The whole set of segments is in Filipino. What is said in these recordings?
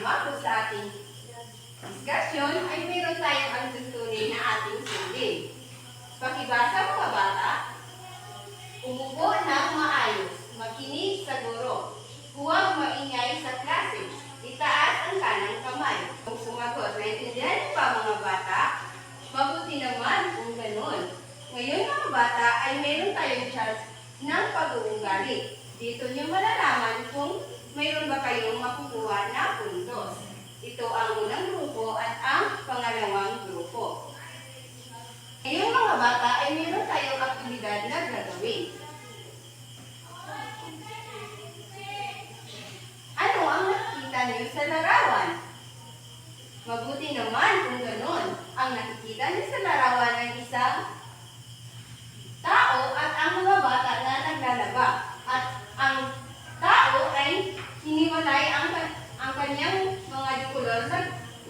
dumako sa ating diskusyon ay meron tayong ang tuntunin na ating sundin. Pakibasa mga bata, umupo ng maayos, makinig sa guro, huwag maingay sa klase, itaas ang kanang kamay. Kung sumagot, naintindihan niyo ba mga bata? Mabuti naman kung ganun. Ngayon mga bata ay meron tayong chance ng pag-uugali. Dito niyo malalaman kung mayroon ba kayong makukuha na puntos. Ito ang unang grupo at ang pangalawang grupo. Ngayon mga bata ay meron tayong aktibidad na gagawin. Ano ang nakikita niyo sa larawan? Mabuti naman kung ganon. Ang nakikita niyo sa larawan ay isang tao at ang mga bata na naglalaba. At ang tao ay hiniwalay ang kanyang mga kulor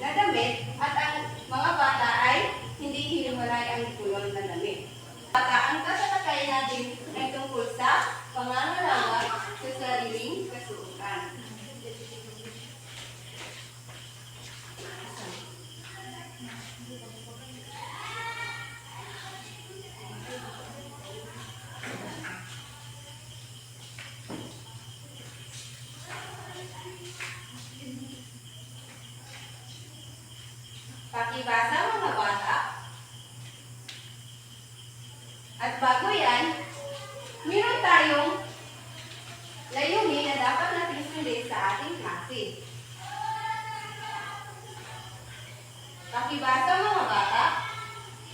na damit at ang mga bata ay hindi hiniwalay ang kulor na damit. Bata, ang tatalakayin natin ay tungkol sa pangangalaga sa sariling kasuotan. Pakibasa mga bata. At bago yan, meron tayong layunin na dapat natin sundin sa ating klase. Pakibasa mga bata.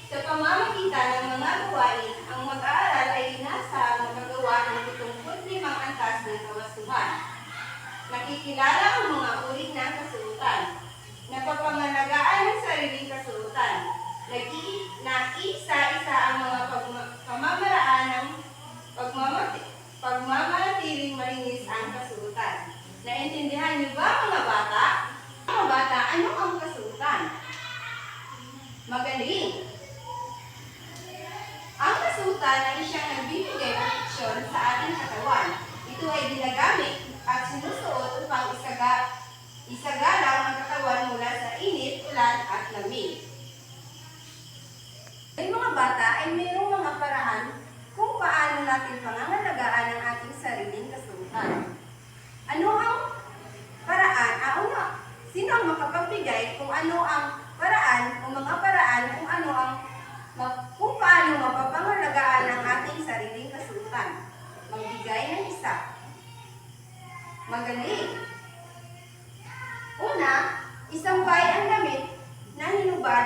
Sa pamamagitan ng mga gawain, ang mag-aaral ay nasa magagawa ng 75 antas ng kawasuhan. Nakikilala ang mga uri ng kasuotan. Napapangalagaan ang sariling kasuotan. Naisa-isa ang mga pamamaraan ng pagmamanatiling malinis ang kasuotan. Naintindihan niyo ba mga bata? Mga bata, ano ang kasuotan? Magaling! Ang kasuotan ay siyang nagbibigay proteksyon sa ating katawan. Ito ay ginagamit at sinusuot upang isagalang ang katawan mula sa init, ulan at lamig. Ay mga bata ay mayroong mga paraan kung paano natin pangangalagaan ang ating sariling kasuotan. Ano ang paraan? Sino ang makapagbigay kung ano ang paraan o mga paraan kung paano mapapangalagaan ang ating sariling kasuotan? Magbigay ng isa. Magaling! Una, isampay ang damit na hinubad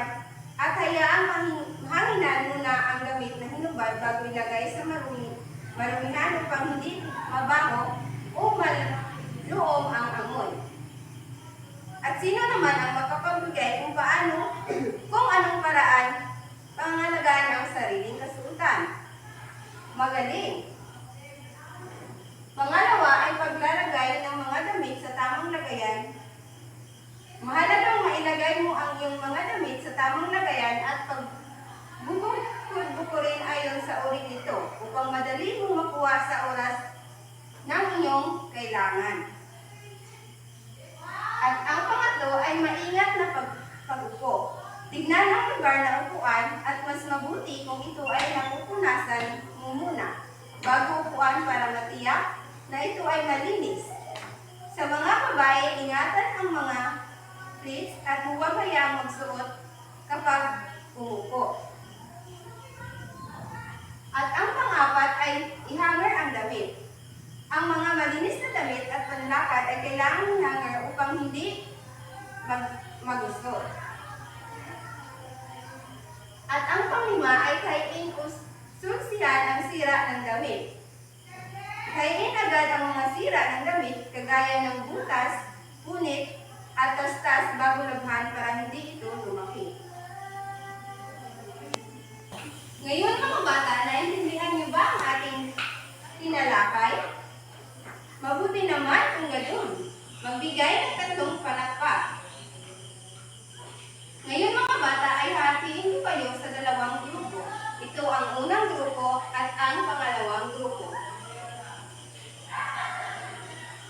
at hayaang hanginan muna ang damit na hinubad bago ilagay sa marumihan upang hindi mabaho o maluom ang amoy. At sino naman ang makapagbigay kung anong paraan pangalagaan ang sariling kasuotan? Magaling! Pangalawa ay paglalagay ng mga damit sa tamang lagayan. Mahalagang mailagay mo ang iyong mga damit sa tamang lagayan at pagbukurin ayon sa uri nito upang madali mong makuha sa oras ng iyong kailangan. At ang pangatlo ay maingat na pag-upo. Tignan ang lugar na upuan at mas mabuti kung ito ay napupunasan mo muna bago upuan para matiyak na ito ay malinis. Sa mga babae, ingatan ang mga pleats at huwag hayaang magsuot kapag umupo. At ang pang-apat ay i-hanger ang damit. Ang mga malinis na damit at panlakad ay kailangan i-hanger upang hindi magusot. At ang pang-lima ay kainin o sunsihan ang sira ng damit. Kainin agad ang mga sira ng damit kagaya ng butas, punit, at tastas bago labhan para hindi ito lumaki. Ngayon mga bata, naintindihan niyo ba ang ating tinalakay? Mabuti naman kung gayon. Magbigay ng 3 palakpak. Ngayon mga bata ay hatiin ko kayo sa 2 grupo. Ito ang unang grupo at ang pangalawang grupo.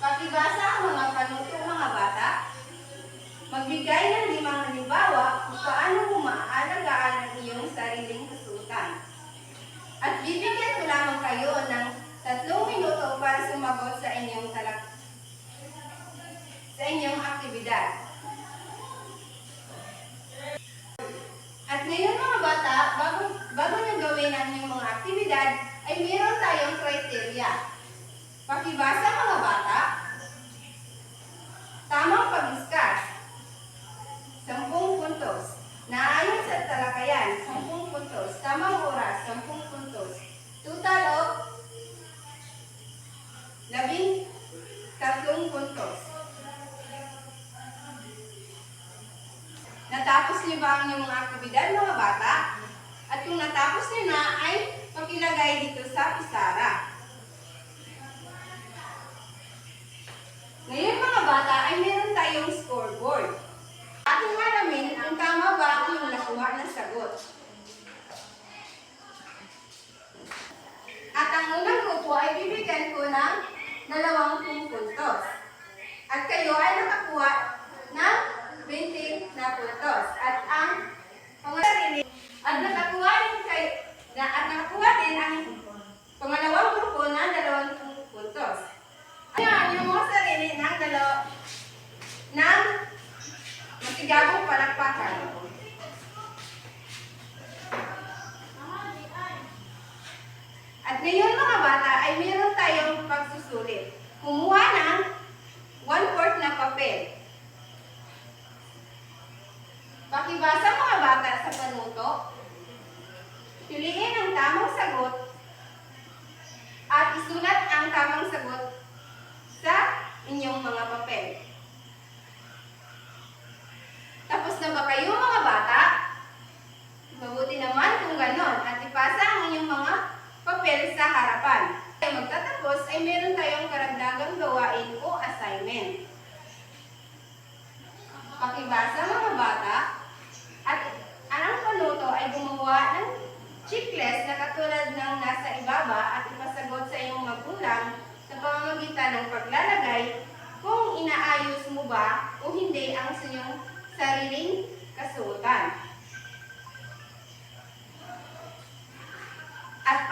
Pakibasa ang mga panuto mga bata. 13 puntos. Natapos niyo ba ang inyong mga aktibidad, mga bata? At kung natapos niyo na, ay pakilagay dito sa pisara. Ngayon, mga bata, ay meron tayong scoreboard. Ating alamin kung tama ba ang iyong nakuha ng sagot. At ang unang grupo ay bibigyan ko ng 20 puntos. At kayo ay nakakuha ng 20 na puntos. At ang pangalawang at nakakuha din ang pangalawang grupo ng 20 puntos. Ayan, yung mga sarili ng masigabong palakpakan. At ngayon, mga bata, ay meron tayong pagsusulit. Kumuha ng 1/4 na papel. Pakibasa, mga bata, sa panuto. Piliin ang tamang sagot at isulat ang tamang sagot sa inyong mga papel. Tapos na ba kayo, mga bata? Mabuti naman kung ganon at ipasa ang inyong mga papel sa harapan. Magtatapos ay meron tayong karagdagang gawain o assignment. Pakibasa, mga bata, at ang panuto ay gumawa ng checklist na katulad ng nasa ibaba at ipasagot sa iyong magulang sa pamamagitan ng paglalagay kung inaayos mo ba o hindi ang inyong sariling kasuotan. At